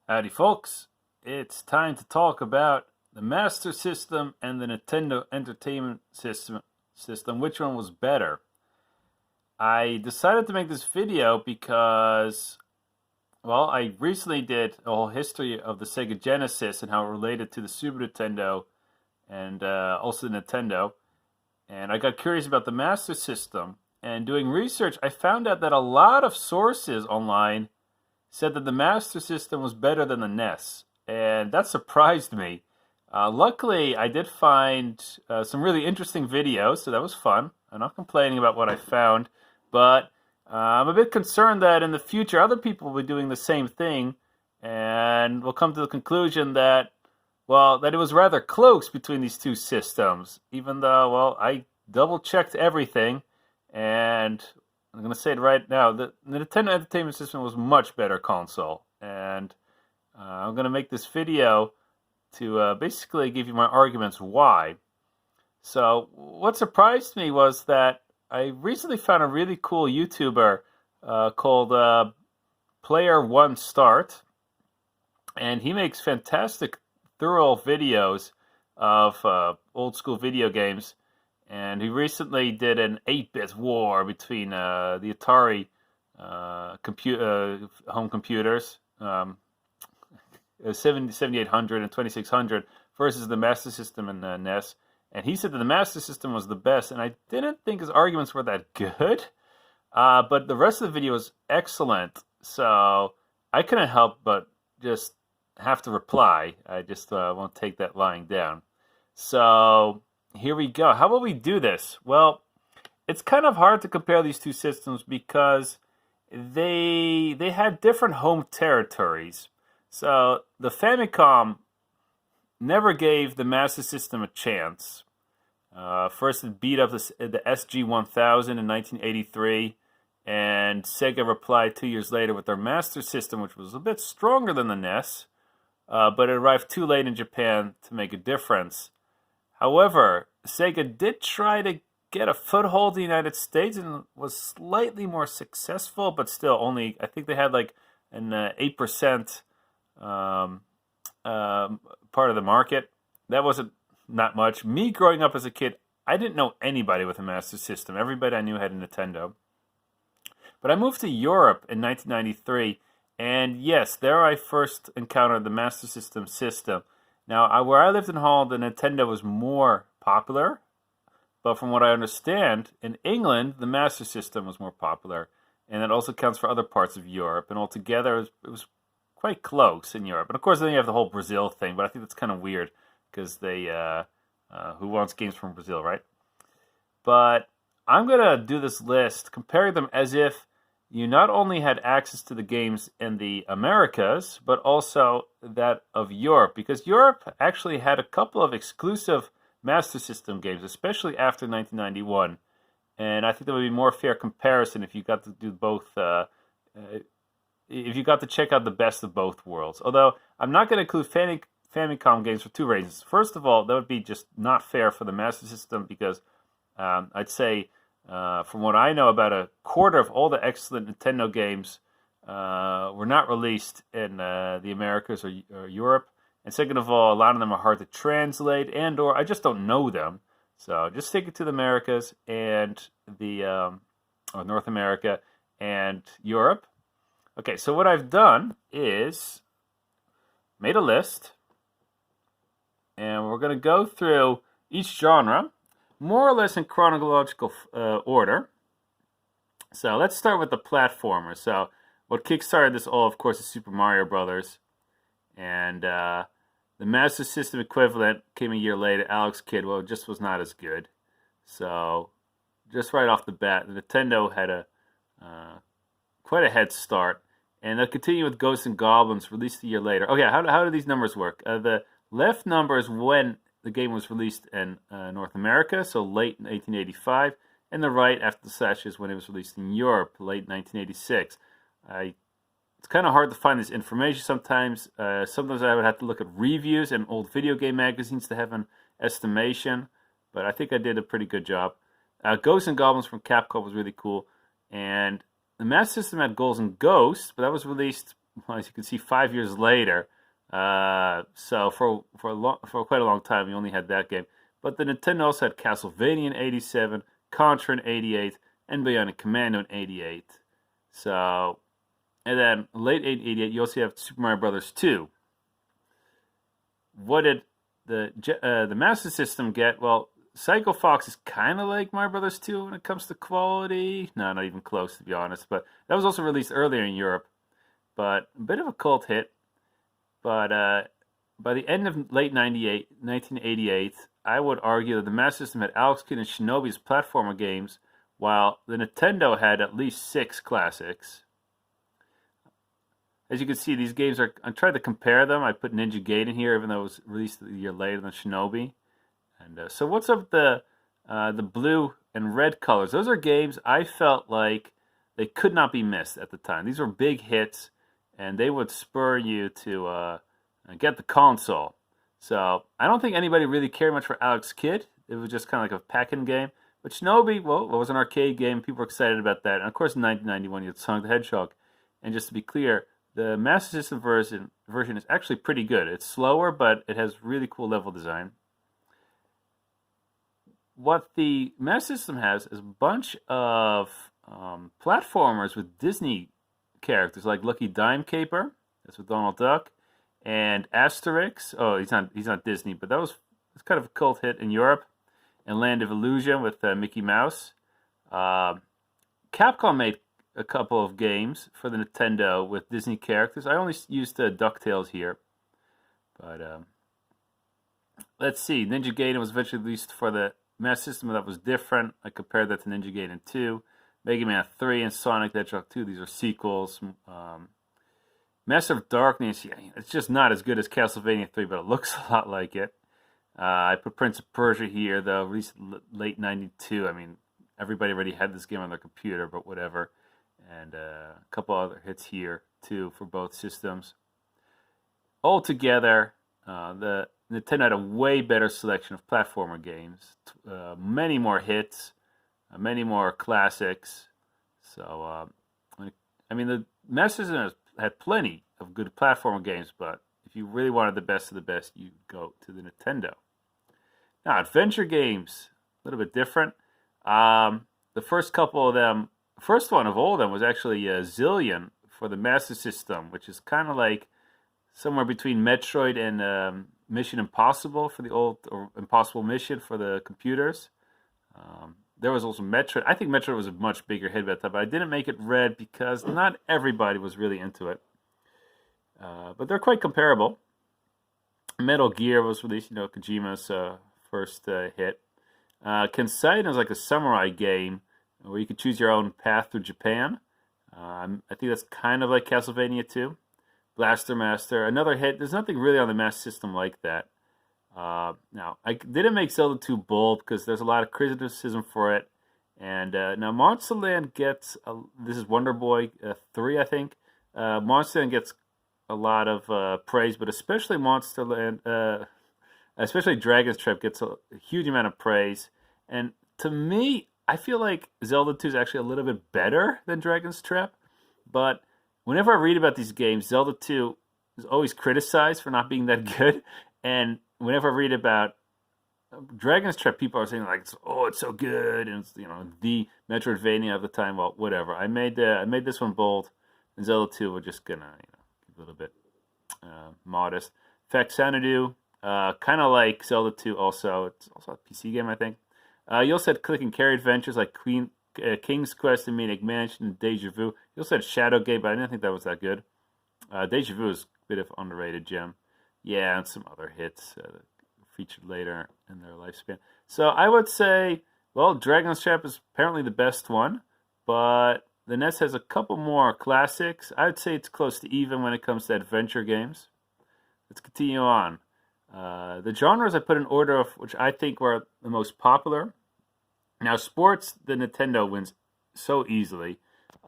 Howdy, folks. It's time to talk about the Master System and the Nintendo Entertainment System. Which one was better? I decided to make this video because, well, I recently did a whole history of the Sega Genesis and how it related to the Super Nintendo and also the Nintendo. And I got curious about the Master System. And doing research, I found out that a lot of sources online said that the Master System was better than the NES, and that surprised me. Luckily, I did find some really interesting videos, so that was fun. I'm not complaining about what I found, but I'm a bit concerned that in the future other people will be doing the same thing, and we'll come to the conclusion that, well, that it was rather close between these two systems, even though, well, I double-checked everything, and I'm going to say it right now, the Nintendo Entertainment System was much better console, and I'm going to make this video to basically give you my arguments why. So what surprised me was that I recently found a really cool YouTuber called Player One Start, and he makes fantastic, thorough videos of old school video games. And he recently did an 8-bit war between the Atari home computers, 7800 and 2600, versus the Master System and NES. And he said that the Master System was the best, and I didn't think his arguments were that good. But the rest of the video was excellent, so I couldn't help but just have to reply. I just won't take that lying down. So here we go. How will we do this? Well, it's kind of hard to compare these two systems because they had different home territories. So the Famicom never gave the Master System a chance. First it beat up the SG-1000 in 1983, and Sega replied 2 years later with their Master System, which was a bit stronger than the NES, but it arrived too late in Japan to make a difference. However, Sega did try to get a foothold in the United States and was slightly more successful, but still only, I think they had like an 8% part of the market. That wasn't not much. Me growing up as a kid, I didn't know anybody with a Master System. Everybody I knew had a Nintendo. But I moved to Europe in 1993, and yes, there I first encountered the Master System. Now, where I lived in Holland, the Nintendo was more popular, but from what I understand, in England, the Master System was more popular, and that also counts for other parts of Europe, and altogether, it was quite close in Europe. And of course, then you have the whole Brazil thing, but I think that's kind of weird, because who wants games from Brazil, right? But I'm going to do this list, comparing them as if you not only had access to the games in the Americas, but also that of Europe, because Europe actually had a couple of exclusive Master System games, especially after 1991. And I think that would be a more fair comparison if you got to do both, if you got to check out the best of both worlds. Although, I'm not going to include Famicom games for two reasons. First of all, that would be just not fair for the Master System, because I'd say, from what I know, about a quarter of all the excellent Nintendo games were not released in the Americas or Europe. And second of all, a lot of them are hard to translate, and or I just don't know them. So just stick it to the Americas and the or North America and Europe. Okay, so what I've done is made a list, and we're going to go through each genre, more or less in chronological order. So let's start with the platformer. So what kickstarted this all, of course, is Super Mario Brothers. And the Master System equivalent came a year later, Alex Kidd. Well, it just was not as good. So just right off the bat, the Nintendo had quite a head start. And they'll continue with Ghosts and Goblins, released a year later. Okay, how do these numbers work? The left number is when the game was released in North America, so late 1885, and the right after the slash is when it was released in Europe, late 1986. It's kind of hard to find this information sometimes. Sometimes I would have to look at reviews and old video game magazines to have an estimation, but I think I did a pretty good job. Ghosts and Goblins from Capcom was really cool, and the Master System had Ghouls and Ghosts, but that was released well, as you can see, 5 years later. So for quite a long time, we only had that game. But the Nintendo also had Castlevania in '87, Contra in '88, and Bionic Commando in '88. So, and then late '88, you also have Super Mario Brothers 2. What did the Master System get? Well, Psycho Fox is kind of like Mario Brothers 2 when it comes to quality. No, not even close, to be honest. But that was also released earlier in Europe. But a bit of a cult hit. But by the end of late 1988, I would argue that the Master System had Alex Kidd and Shinobi's platformer games, while the Nintendo had at least 6 classics. As you can see, these games are. I tried to compare them. I put Ninja Gaiden here, even though it was released a year later than Shinobi. And so, what's up with the blue and red colors? Those are games I felt like they could not be missed at the time. These were big hits, and they would spur you to get the console. So I don't think anybody really cared much for Alex Kidd. It was just kind of like a pack-in game. But Shinobi, well, it was an arcade game. People were excited about that. And of course, in 1991, you had Sonic the Hedgehog. And just to be clear, the Master System version is actually pretty good. It's slower, but it has really cool level design. What the Master System has is a bunch of platformers with Disney characters, like Lucky Dime Caper, that's with Donald Duck, and Asterix. Oh, he's not Disney, but it's kind of a cult hit in Europe. And Land of Illusion with Mickey Mouse. Capcom made a couple of games for the Nintendo with Disney characters. I only used DuckTales here. But let's see. Ninja Gaiden was eventually released for the Master System. That was different. I compared that to Ninja Gaiden 2. Mega Man 3 and Sonic the Hedgehog 2. These are sequels. Master of Darkness, yeah, it's just not as good as Castlevania 3, but it looks a lot like it. I put Prince of Persia here, though, released late 92. I mean, everybody already had this game on their computer, but whatever. And a couple other hits here, too, for both systems. Altogether, the Nintendo had a way better selection of platformer games. Many more hits, many more classics. So, I mean, the Master System had plenty of good platformer games, but if you really wanted the best of the best, you go to the Nintendo. Now, adventure games, a little bit different. The first couple of them, first one of all of them was actually Zillion for the Master System, which is kind of like somewhere between Metroid and Mission Impossible for the old, or Impossible Mission for the computers. There was also Metroid. I think Metroid was a much bigger hit at that time, but I didn't make it red because not everybody was really into it. But they're quite comparable. Metal Gear was released, Kojima's first hit. Kenseiden is like a samurai game where you could choose your own path through Japan. I think that's kind of like Castlevania 2. Blaster Master, another hit. There's nothing really on the Master System like that. Now, I didn't make Zelda 2 bold because there's a lot of criticism for it. And now Monsterland gets, this is Wonder Boy 3, I think. Monsterland gets a lot of praise, but especially Monsterland, especially Dragon's Trap gets a huge amount of praise. And to me, I feel like Zelda 2 is actually a little bit better than Dragon's Trap. But whenever I read about these games, Zelda 2 is always criticized for not being that good. And whenever I read about Dragon's Trap, people are saying like, it's so good, and it's the Metroidvania of the time. Well, whatever. I made this one bold, and Zelda 2 we're just gonna keep a little bit modest. In fact, Xanadu, kind of like Zelda 2, also it's also a PC game, I think. You also had click and carry adventures like King's Quest and Maniac Mansion and Deja Vu. You also had Shadow Game, but I didn't think that was that good. Deja Vu is a bit of an underrated gem. Yeah, and some other hits featured later in their lifespan. So I would say, well, Dragon's Trap is apparently the best one, but the NES has a couple more classics. I would say it's close to even when it comes to adventure games. Let's continue on. The genres I put in order of which I think were the most popular. Now, sports, the Nintendo wins so easily.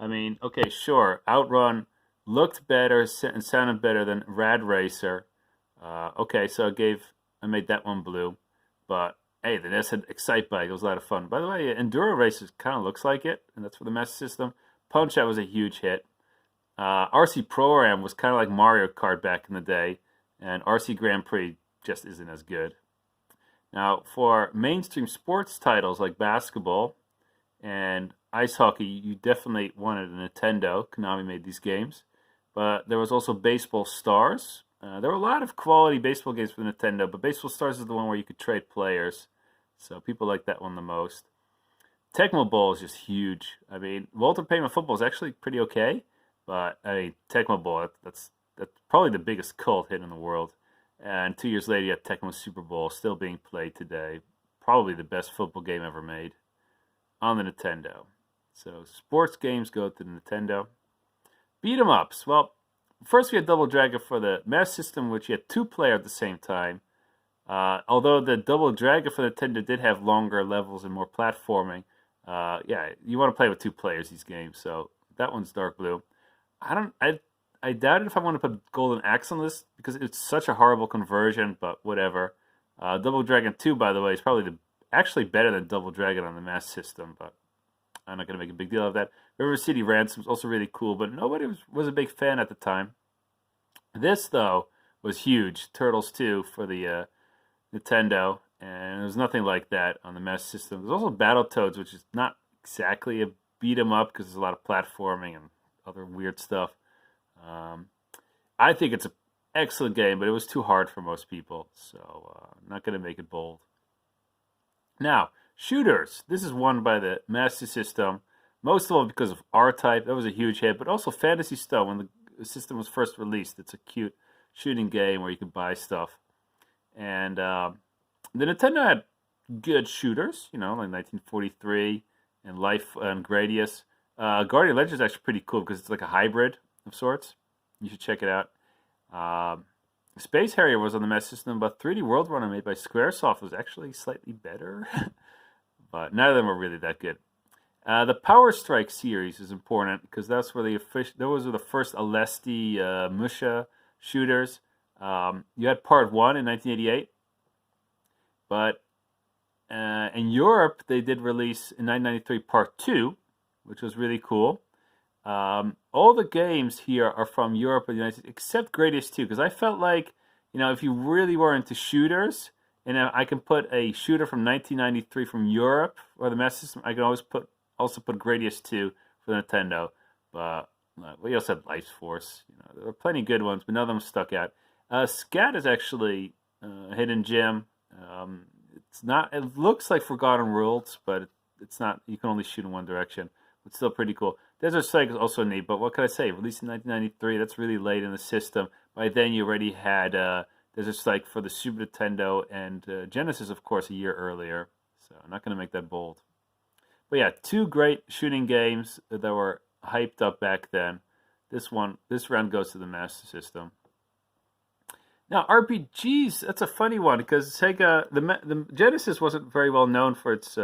I mean, okay, sure, Outrun looked better and sounded better than Rad Racer. Okay, so I made that one blue. But, hey, the NES had Excite Bike. It was a lot of fun. By the way, Enduro Racer kind of looks like it, and that's for the Master System. Punch-Out was a huge hit. RC Pro-Am was kind of like Mario Kart back in the day, and RC Grand Prix just isn't as good. Now, for mainstream sports titles like basketball and ice hockey, you definitely wanted a Nintendo. Konami made these games. But there was also Baseball Stars. There were a lot of quality baseball games for Nintendo, but Baseball Stars is the one where you could trade players. So people like that one the most. Tecmo Bowl is just huge. I mean, Walter Payton football is actually pretty okay, but I mean, Tecmo Bowl, that's probably the biggest cult hit in the world. And 2 years later, you have Tecmo Super Bowl still being played today. Probably the best football game ever made on the Nintendo. So sports games go to the Nintendo. Beatemups. Well, first we had Double Dragon for the Master System, which you had 2-player at the same time. Although the Double Dragon for the Nintendo did have longer levels and more platforming, yeah, you want to play with 2 players these games. So that one's dark blue. I doubt it if I want to put Golden Axe on this because it's such a horrible conversion, but whatever. Double Dragon 2, by the way, is probably actually better than Double Dragon on the Master System, but I'm not going to make a big deal of that. River City Ransom is also really cool, but nobody was a big fan at the time. This, though, was huge. Turtles 2 for the Nintendo, and there's nothing like that on the Master System. There's also Battletoads, which is not exactly a beat 'em up because there's a lot of platforming and other weird stuff. I think it's an excellent game, but it was too hard for most people, so I'm not going to make it bold. Now, shooters. This is won by the Master System, most of all because of R-Type. That was a huge hit, but also Phantasy Star when the system was first released. It's a cute shooting game where you can buy stuff. And the Nintendo had good shooters, like 1943 and Life and Gradius. Guardian Legends is actually pretty cool because it's like a hybrid of sorts. You should check it out. Space Harrier was on the Master System, but 3D World Runner made by Squaresoft was actually slightly better. But none of them were really that good. The Power Strike series is important because that's where those were the first Alesti Musha shooters. You had Part 1 in 1988, but in Europe they did release in 1993 Part 2, which was really cool. All the games here are from Europe and the United States, except Gradius 2, because I felt like, if you really were into shooters, and I can put a shooter from 1993 from Europe or the Master System, I can also put Gradius 2 for the Nintendo. But we also had Life Force. There were plenty of good ones, but none of them stuck out. Scat is actually a hidden gem. It's not. It looks like Forgotten Worlds, but it's not. You can only shoot in one direction. It's still pretty cool. Desert Strike is also neat, but what can I say? Released in 1993, that's really late in the system. By then, you already had Desert Strike for the Super Nintendo and Genesis, of course, a year earlier. So I'm not going to make that bold. But yeah, 2 great shooting games that were hyped up back then. This round goes to the Master System. Now, RPGs, that's a funny one because Sega, the Genesis wasn't very well known for its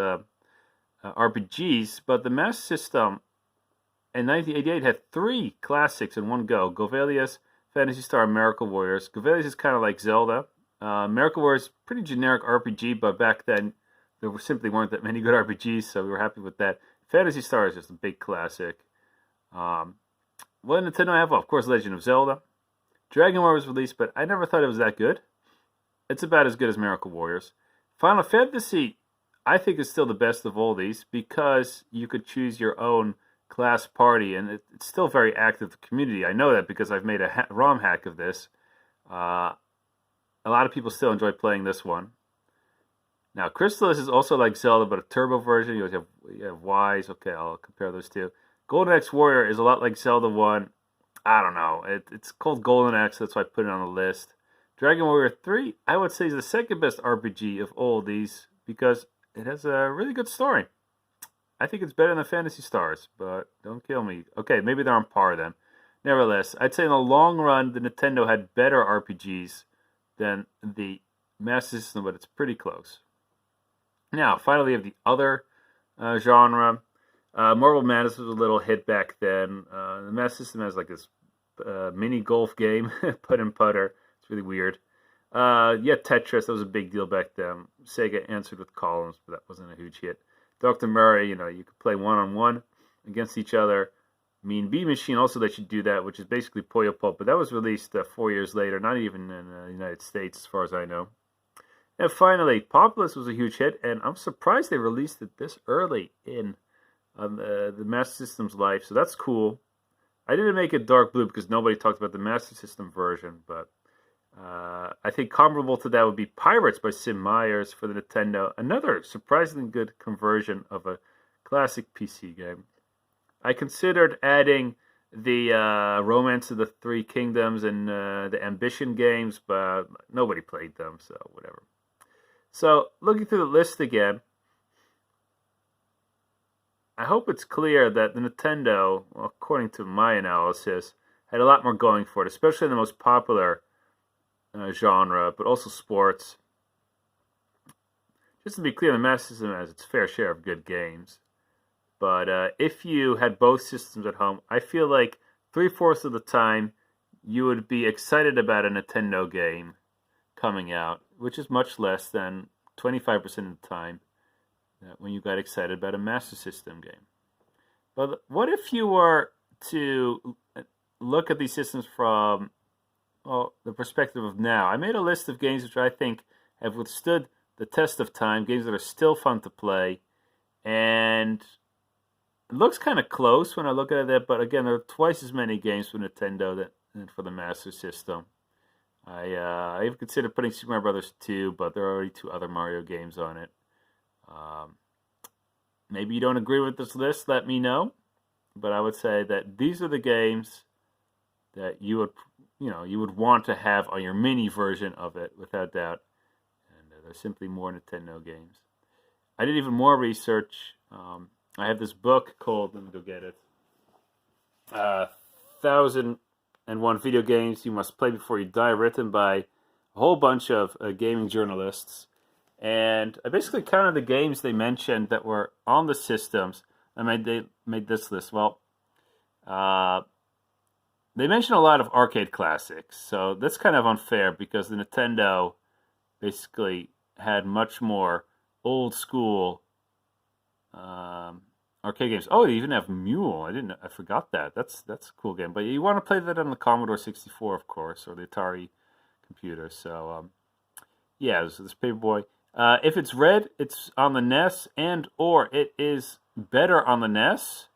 RPGs, but the Master System in 1988 had 3 classics in one go. Govelius, Phantasy Star, and Miracle Warriors. Govelius is kind of like Zelda. Miracle Warriors, pretty generic RPG, but back then there simply weren't that many good RPGs, so we were happy with that. Phantasy Star is just a big classic. What did Nintendo have? Well, of course, Legend of Zelda. Dragon War was released, but I never thought it was that good. It's about as good as Miracle Warriors. Final Fantasy, I think, is still the best of all these because you could choose your own class party, and it's still very active community. I know that because I've made a ROM hack of this. A lot of people still enjoy playing this one. Now, Crystallis is also like Zelda, but a turbo version. You have Ys. Okay, I'll compare those two. Golden Axe Warrior is a lot like Zelda 1. I don't know. It's called Golden Axe, that's why I put it on the list. Dragon Warrior 3, I would say, is the second best RPG of all of these because it has a really good story. I think it's better than Phantasy Stars, but don't kill me. Okay, maybe they're on par then. Nevertheless, I'd say in the long run, the Nintendo had better RPGs than the Master System, but it's pretty close. Now, finally, we have the other genre. Marble Madness was a little hit back then. The Master System has like this mini golf game, putt and putter. It's really weird. Tetris, that was a big deal back then. Sega answered with columns, but that wasn't a huge hit. Dr. Murray, you could play one-on-one against each other. Mean Bee Machine also lets you do that, which is basically Puyo Pop, but that was released 4 years later, not even in the United States, as far as I know. And finally, Populous was a huge hit, and I'm surprised they released it this early in the Master System's life, so that's cool. I didn't make it dark blue because nobody talked about the Master System version, but I think comparable to that would be Pirates by Sim Myers for the Nintendo. Another surprisingly good conversion of a classic PC game. I considered adding the Romance of the Three Kingdoms and the Ambition games, but nobody played them, so whatever. So, looking through the list again, I hope it's clear that the Nintendo, well, according to my analysis, had a lot more going for it, especially in the most popular genre, but also sports. Just to be clear, the Master System has its fair share of good games. But if you had both systems at home, I feel like 3/4 of the time you would be excited about a Nintendo game coming out, which is much less than 25% of the time when you got excited about a Master System game. But what if you were to look at these systems from the perspective of now? I made a list of games which I think have withstood the test of time, games that are still fun to play, and it looks kind of close when I look at it, but again, there are twice as many games for Nintendo than for the Master System. I even considered putting Super Mario Brothers 2, but there are already 2 other Mario games on it. Maybe you don't agree with this list, let me know. But I would say that these are the games that you would want to have on your mini version of it, without doubt. And they're simply more Nintendo games. I did even more research. I have this book called, let me go get it, 1001 Video Games You Must Play Before You Die, written by a whole bunch of gaming journalists. And I basically counted the games they mentioned that were on the systems. They made this list. Well, they mentioned a lot of arcade classics, so that's kind of unfair because the Nintendo basically had much more old school arcade games. Oh, they even have Mule. I forgot that. That's a cool game. But you want to play that on the Commodore 64, of course, or the Atari computer. So yeah, this Paperboy. If it's red, it's on the NES, and or it is better on the NES.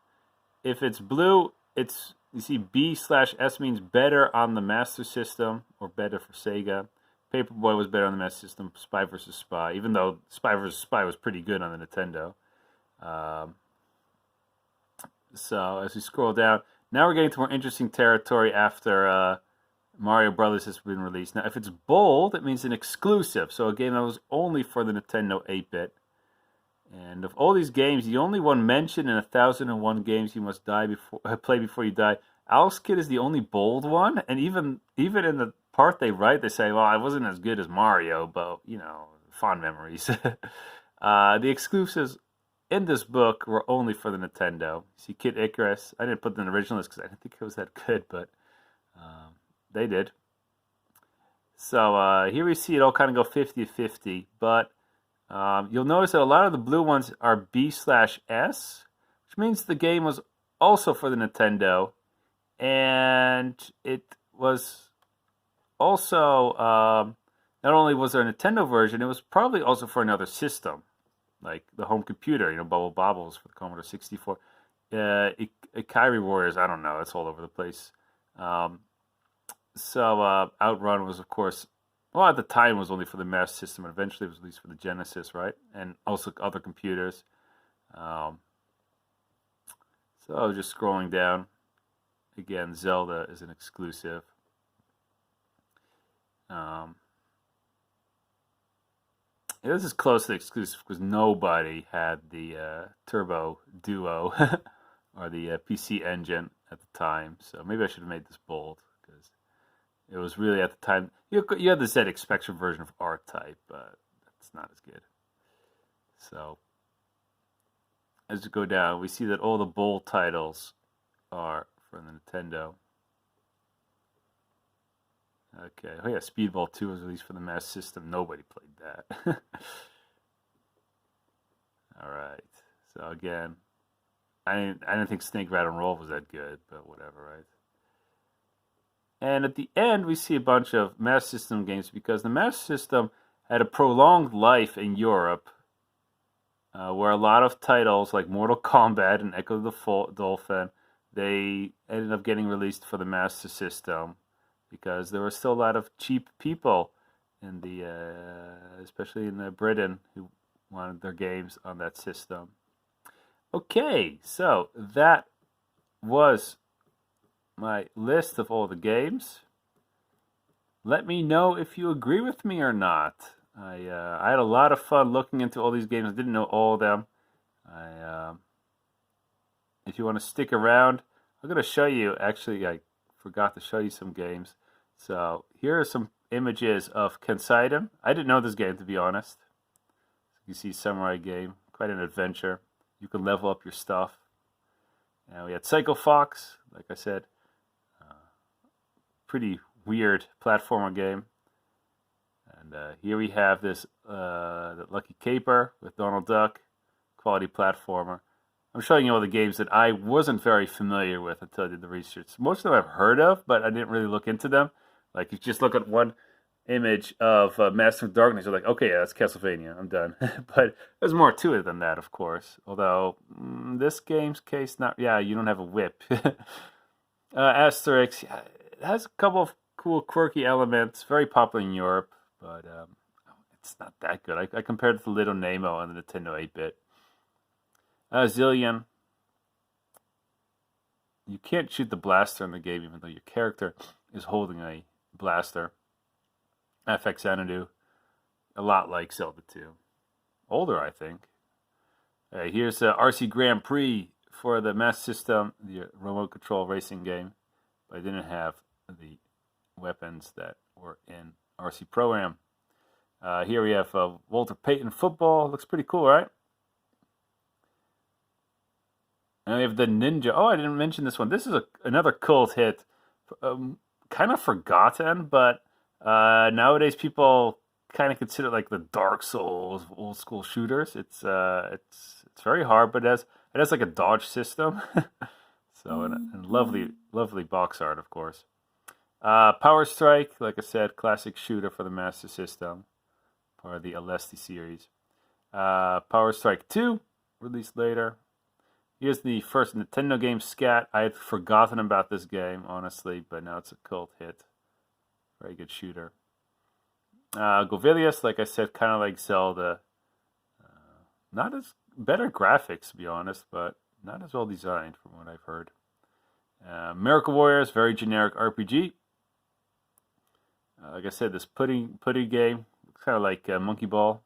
If it's blue, you see B/S means better on the Master System, or better for Sega. Paperboy was better on the Master System. Spy vs. Spy, even though Spy vs. Spy was pretty good on the Nintendo. So as we scroll down, now we're getting to more interesting territory after Mario Brothers has been released. Now, if it's bold, it means an exclusive. So a game that was only for the Nintendo 8-bit. And of all these games, the only one mentioned in 1001 games you must play before you die, Alex Kidd is the only bold one. And even in the part they write, they say, well, I wasn't as good as Mario, but, fond memories. The exclusives in this book were only for the Nintendo. You see Kid Icarus. I didn't put them in the original list because I didn't think it was that good, but they did. So here we see it all kind of go 50-50, but you'll notice that a lot of the blue ones are B/S, which means the game was also for the Nintendo, and it was also, not only was there a Nintendo version, it was probably also for another system, like the home computer, Bubble Bobbles for the Commodore 64. Ikari Warriors, I don't know, it's all over the place. So Outrun was, of course, at the time it was only for the Master System, and eventually it was released for the Genesis, right? And also other computers. So I was just scrolling down. Again, Zelda is an exclusive. This is close to the exclusive because nobody had the Turbo Duo or the PC Engine at the time. So maybe I should have made this bold because it was really at the time. You had the ZX Spectrum version of R-Type, but that's not as good. So as we go down, we see that all the bold titles are for the Nintendo. Okay. Oh yeah, Speedball 2 was released for the Master System. Nobody played that. All right. So again, I didn't think Snake Rattle and Roll was that good, but whatever, right? And at the end, we see a bunch of Master System games because the Master System had a prolonged life in Europe, where a lot of titles like Mortal Kombat and Echo the Dolphin, they ended up getting released for the Master System because there were still a lot of cheap people in the, especially in Britain, who wanted their games on that system. Okay, so that was my list of all the games. Let me know if you agree with me or not. I had a lot of fun looking into all these games. I didn't know all of them. If you want to stick around, I'm going to show you. Actually, I forgot to show you some games. So here are some images of Kensaiden. I didn't know this game, to be honest. You see Samurai game, quite an adventure. You can level up your stuff. And we had Psycho Fox, like I said, pretty weird platformer game. And here we have this the Lucky Caper with Donald Duck, quality platformer. I'm showing you all the games that I wasn't very familiar with until I did the research. Most of them I've heard of, but I didn't really look into them. Like, you just look at one image of Master of Darkness, you're like, okay, yeah, that's Castlevania, I'm done. But there's more to it than that, of course. Although, this game's case, you don't have a whip. Asterix, it has a couple of cool, quirky elements, very popular in Europe, but it's not that good. I compared it to Little Nemo on the Nintendo 8-bit. Zillion. You can't shoot the blaster in the game, even though your character is holding a blaster. FX Xanadu, a lot like Zelda 2. Older, I think. Here's RC Grand Prix for the Master System, the remote control racing game. But I didn't have the weapons that were in RC Pro-Am. Here we have Walter Payton football. Looks pretty cool, right? And we have the Ninja. Oh, I didn't mention this one. This is another cult hit. Kind of forgotten, but nowadays people kind of consider it like the Dark Souls old school shooters. It's very hard, but it has like a dodge system. So and lovely box art, of course. Power Strike, like I said, classic shooter for the Master System, part of the Alesti series. Power Strike 2, released later. Here's the first Nintendo game, Scat. I had forgotten about this game, honestly, but now it's a cult hit. Very good shooter. Govilius, like I said, kind of like Zelda. Not as better graphics, to be honest, but not as well designed from what I've heard. Miracle Warriors, very generic RPG. Like I said, this putty game, kind of like Monkey Ball.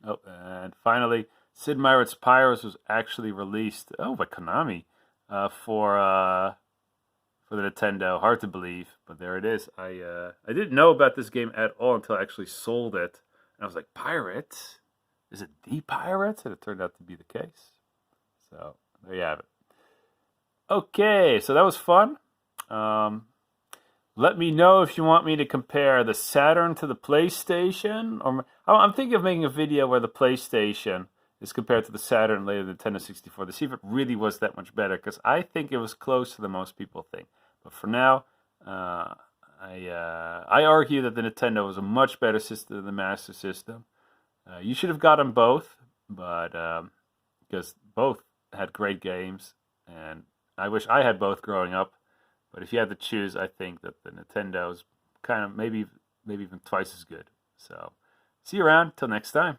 Oh, and finally, Sid Meier's Pirates was actually released, by Konami, for the Nintendo. Hard to believe, but there it is. I didn't know about this game at all until I actually sold it, and I was like, Pirates? Is it the Pirates? And it turned out to be the case. So there you have it. Okay, so that was fun. Let me know if you want me to compare the Saturn to the PlayStation. Or I'm thinking of making a video where the PlayStation is compared to the Saturn, later the Nintendo 64, to see if it really was that much better, because I think it was closer than most people think. But for now, I argue that the Nintendo was a much better system than the Master System. You should have gotten both, but because both had great games, and I wish I had both growing up. But if you had to choose, I think that the Nintendo is kind of maybe even twice as good. So, see you around. Till next time.